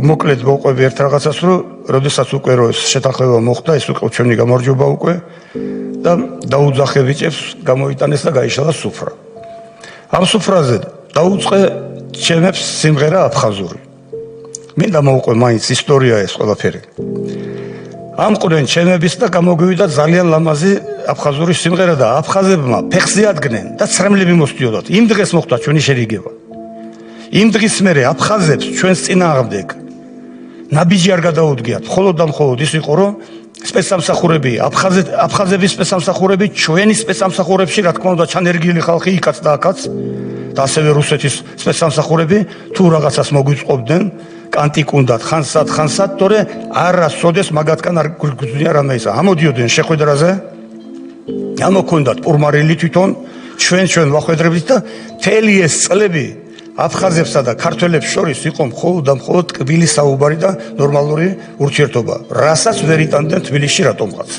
მოკლედ მოვყვები ერთ რაღაცას, რომ როდესაც უკვე შეთანხმება მოხდა, ეს უკვე ჩვენი გამარჯვება უკვე და დაუძახე ბიჭებს, გამოიტანეს და გაიშალა სუფრა. ამ სუფრაზე დაუწყე ჩემებს სიმღერა აფხაზური. მინდა მოვყვე მაინც ისტორია ეს ყველაფერი. ამყვრენ ჩემების და გამოგვივიდა ძალიან ლამაზი აფხაზური სიმღერა და აფხაზებმა ფეხზე ადგნენ და ცრემლები მოსდიოდათ. იმ დღეს მოხდა ჩვენი შერიგება. იმ დღის მერე აფხაზებს ჩვენს წინააღმდეგ ნაბიჯი არ გადაუდგიათ. მხოლოდ და მხოლოდ ის იყო, რომ სპეცსამსახურები, აფხაზების სპეცსამსახურები ჩვენი სპეცსამსახურებში, რა თქმა უნდა, ჩანერგილი ხალხი იქაც და აქაც და ასევე რუსეთის სპეცსამსახურები თუ რაღაცას მოგვიწყობდნენ, კანტიკ უნდათ ხანსად, თორე არასოდეს მაგათგან არ გვიგზნია რამე ისა. ამოდიოდნენ შეხვედრაზე, ამოქონდათ პურმარილი თვითონ ჩვენ ვახვედრებით და მთელი ეს წლები აფხაზებსა და ქართველებს შორის იყო მხოლოდ და მხოლოდ კბილი საუბარი და ნორმალური ურთიერთობა. რასაც ვერ იტანდნენ თბილისში რატომღაც.